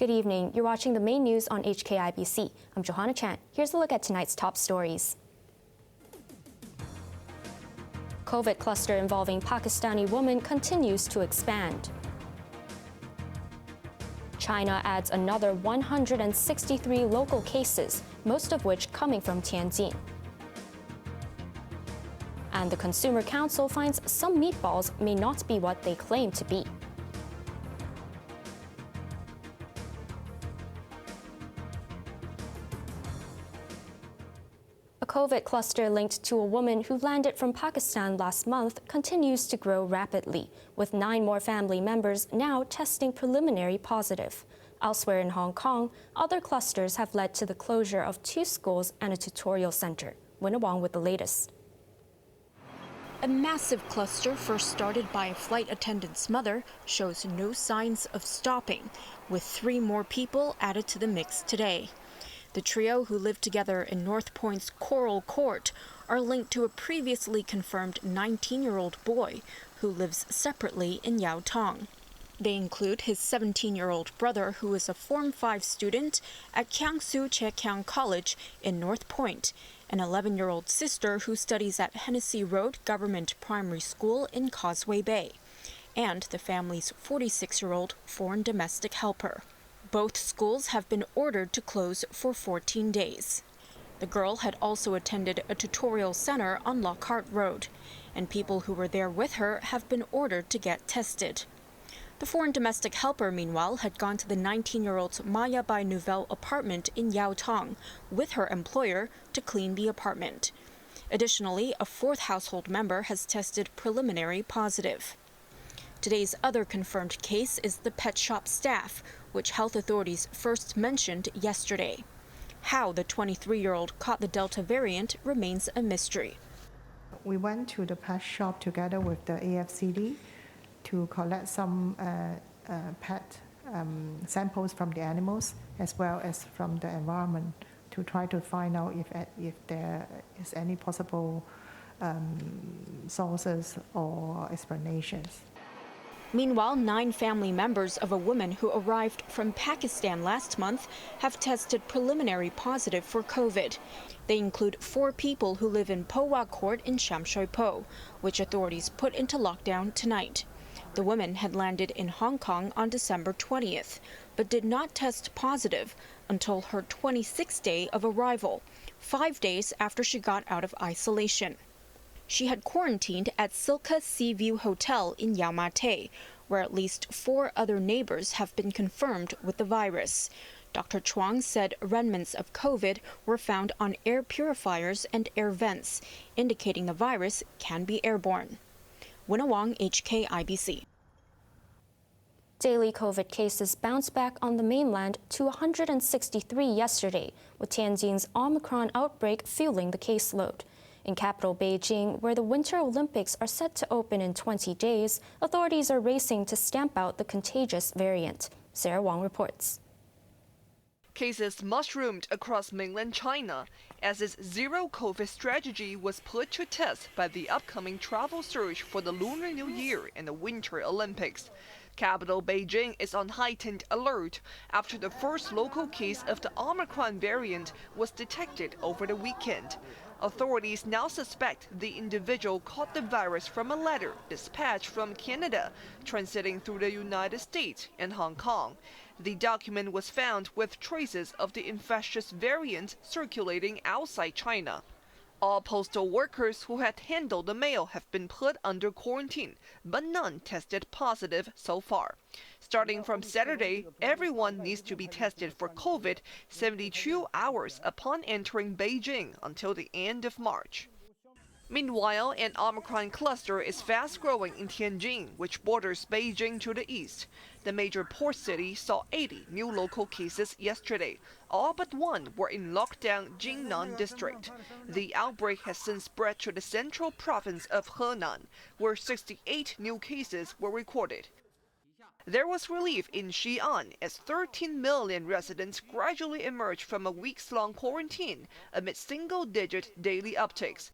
Good evening. You're watching the main news on HKIBC. I'm Johanna Chan. Here's a look at tonight's top stories. COVID cluster involving Pakistani woman continues to expand. China adds another 163 local cases, most of which coming from Tianjin. And the Consumer Council finds some meatballs may not be what they claim to be. A COVID cluster linked to a woman who landed from Pakistan last month continues to grow rapidly, with 9 more family members now testing preliminary positive. Elsewhere in Hong Kong, other clusters have led to the closure of 2 schools and a tutorial center. Win Wong with the latest. A massive cluster first started by a flight attendant's mother shows no signs of stopping, with 3 more people added to the mix today. The trio, who live together in North Point's Coral Court, are linked to a previously confirmed 19-year-old boy who lives separately in Yau Tong. They include his 17-year-old brother, who is a Form 5 student at Kiangsu Chekiang College in North Point, an 11-year-old sister who studies at Hennessy Road Government Primary School in Causeway Bay, and the family's 46-year-old foreign domestic helper. Both schools have been ordered to close for 14 days. The girl had also attended a tutorial center on Lockhart Road, and people who were there with her have been ordered to get tested. The foreign domestic helper, meanwhile, had gone to the 19-year-old's Maya by Nouvelle apartment in Yau Tong with her employer to clean the apartment. Additionally, a 4th household member has tested preliminary positive. Today's other confirmed case is the pet shop staff, which health authorities first mentioned yesterday. How the 23-year-old caught the Delta variant remains a mystery. We went to the pet shop together with the AFCD to collect some pet samples from the animals as well as from the environment to try to find out if there is any possible sources or explanations. Meanwhile, 9 family members of a woman who arrived from Pakistan last month have tested preliminary positive for COVID. They include 4 people who live in Po Wa Court in Sham Shui Po, which authorities put into lockdown tonight. The woman had landed in Hong Kong on December 20th, but did not test positive until her 26th day of arrival, 5 days after she got out of isolation. She had quarantined at Silka Sea View Hotel in Yau Ma Tei, where at least 4 other neighbors have been confirmed with the virus. Dr. Chuang said remnants of COVID were found on air purifiers and air vents, indicating the virus can be airborne. Win Wong, HKIBC. Daily COVID cases bounced back on the mainland to 163 yesterday, with Tianjin's Omicron outbreak fueling the caseload. In capital Beijing, where the Winter Olympics are set to open in 20 days, authorities are racing to stamp out the contagious variant. Sarah Wang reports. Cases mushroomed across mainland China as its zero-COVID strategy was put to test by the upcoming travel surge for the Lunar New Year and the Winter Olympics. Capital Beijing is on heightened alert after the first local case of the Omicron variant was detected over the weekend. Authorities now suspect the individual caught the virus from a letter dispatched from Canada, transiting through the United States and Hong Kong. The document was found with traces of the infectious variant circulating outside China. All postal workers who had handled the mail have been put under quarantine, but none tested positive so far. Starting from Saturday, everyone needs to be tested for COVID 72 hours upon entering Beijing until the end of March. Meanwhile, an Omicron cluster is fast growing in Tianjin, which borders Beijing to the east. The major port city saw 80 new local cases yesterday. All but 1 were in lockdown Jingnan district. The outbreak has since spread to the central province of Henan, where 68 new cases were recorded. There was relief in Xi'an as 13 million residents gradually emerged from a weeks-long quarantine amid single-digit daily upticks.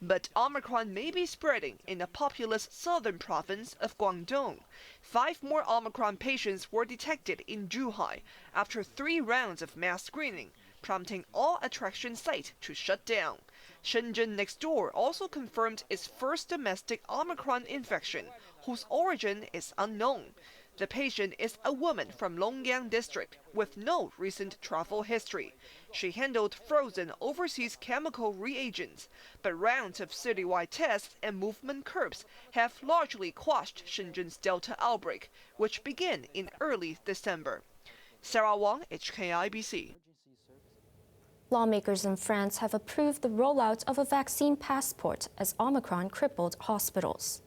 But Omicron may be spreading in the populous southern province of Guangdong. 5 more Omicron patients were detected in Zhuhai after 3 rounds of mass screening, prompting all attraction sites to shut down. Shenzhen next door also confirmed its first domestic Omicron infection, whose origin is unknown. The patient is a woman from Longyang district with no recent travel history. She handled frozen overseas chemical reagents, but rounds of citywide tests and movement curbs have largely quashed Shenzhen's Delta outbreak, which began in early December. Sarah Wang, HKIBC. Lawmakers in France have approved the rollout of a vaccine passport as Omicron crippled hospitals.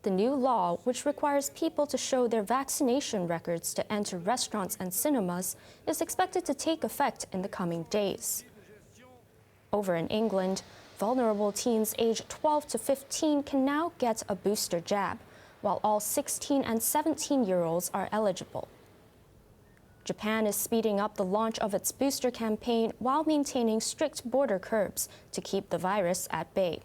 The new law, which requires people to show their vaccination records to enter restaurants and cinemas, is expected to take effect in the coming days. Over in England, vulnerable teens aged 12 to 15 can now get a booster jab, while all 16 and 17-year-olds are eligible. Japan is speeding up the launch of its booster campaign while maintaining strict border curbs to keep the virus at bay.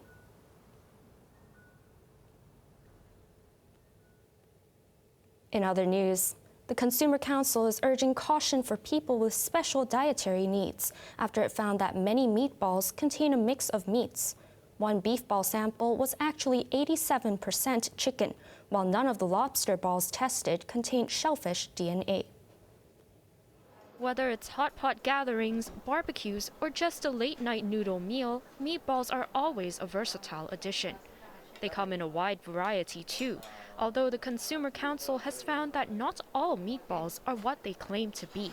In other news, the Consumer Council is urging caution for people with special dietary needs after it found that many meatballs contain a mix of meats. One beef ball sample was actually 87% chicken, while none of the lobster balls tested contained shellfish DNA. Whether it's hot pot gatherings, barbecues, or just a late-night noodle meal, meatballs are always a versatile addition. They come in a wide variety too, although the Consumer Council has found that not all meatballs are what they claim to be.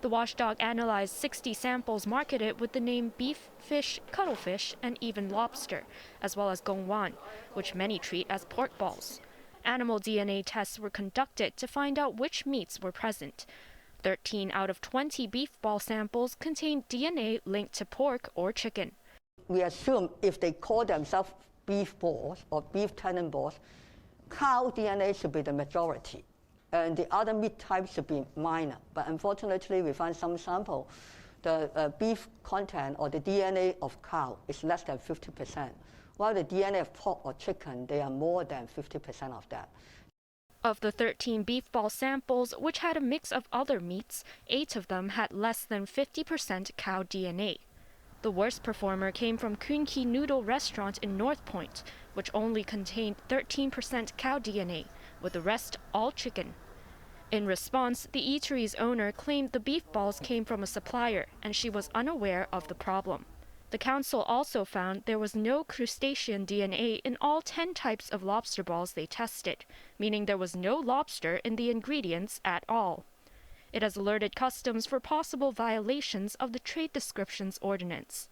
The watchdog analyzed 60 samples marketed with the name beef, fish, cuttlefish, and even lobster, as well as gongwan, which many treat as pork balls. Animal DNA tests were conducted to find out which meats were present. 13 out of 20 beef ball samples contained DNA linked to pork or chicken. We assume if they call themselves beef balls or beef tendon-balls, cow DNA should be the majority, and the other meat types should be minor. But unfortunately, we find some sample, the beef content or the DNA of cow is less than 50%, while the DNA of pork or chicken, they are more than 50% of that. Of the 13 beef ball samples, which had a mix of other meats, 8 of them had less than 50% cow DNA. The worst performer came from Kunki Noodle Restaurant in North Point, which only contained 13% cow DNA, with the rest all chicken. In response, the eatery's owner claimed the beef balls came from a supplier, and she was unaware of the problem. The council also found there was no crustacean DNA in all 10 types of lobster balls they tested, meaning there was no lobster in the ingredients at all. It has alerted customs for possible violations of the Trade Descriptions Ordinance.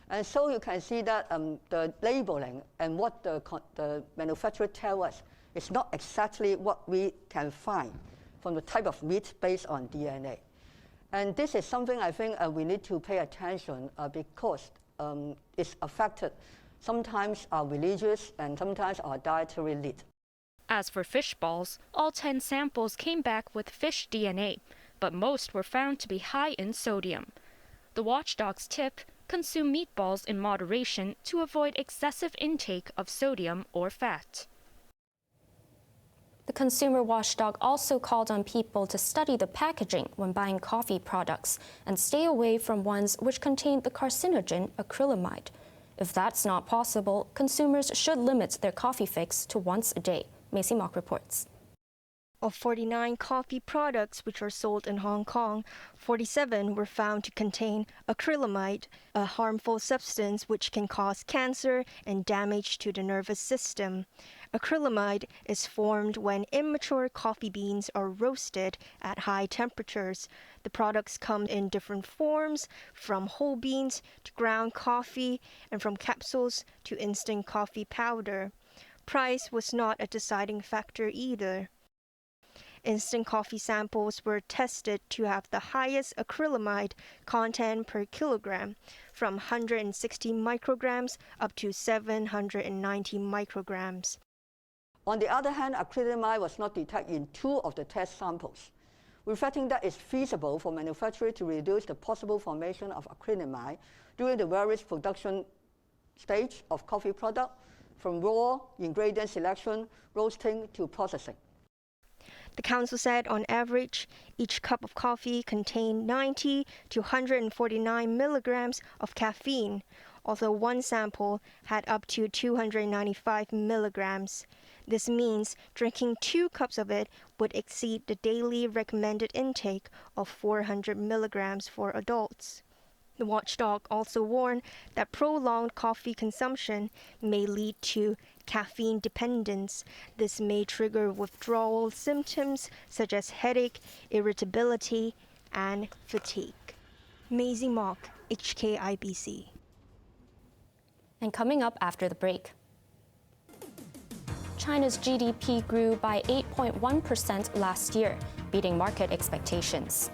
And so you can see that the labeling and what the manufacturer tells us is not exactly what we can find from the type of meat based on DNA. And this is something I think we need to pay attention because it's affected sometimes our religious and sometimes our dietary need. As for fish balls, all 10 samples came back with fish DNA, but most were found to be high in sodium. The watchdog's tip: consume meatballs in moderation to avoid excessive intake of sodium or fat. The consumer watchdog also called on people to study the packaging when buying coffee products and stay away from ones which contain the carcinogen acrylamide. If that's not possible, consumers should limit their coffee fix to once a day. Macy Mock reports. Of 49 coffee products which are sold in Hong Kong, 47 were found to contain acrylamide, a harmful substance which can cause cancer and damage to the nervous system. Acrylamide is formed when immature coffee beans are roasted at high temperatures. The products come in different forms, from whole beans to ground coffee, and from capsules to instant coffee powder. Price was not a deciding factor either. Instant coffee samples were tested to have the highest acrylamide content per kilogram, from 160 micrograms up to 790 micrograms. On the other hand, acrylamide was not detected in 2 of the test samples, reflecting that it's feasible for manufacturers to reduce the possible formation of acrylamide during the various production stage of coffee product, from raw ingredient selection, roasting to processing. The council said on average, each cup of coffee contained 90 to 149 milligrams of caffeine, although one sample had up to 295 milligrams. This means drinking 2 cups of it would exceed the daily recommended intake of 400 milligrams for adults. The watchdog also warned that prolonged coffee consumption may lead to caffeine dependence. This may trigger withdrawal symptoms such as headache, irritability, and fatigue. Maisie Mock, HKIBC. And coming up after the break. China's GDP grew by 8.1% last year, beating market expectations.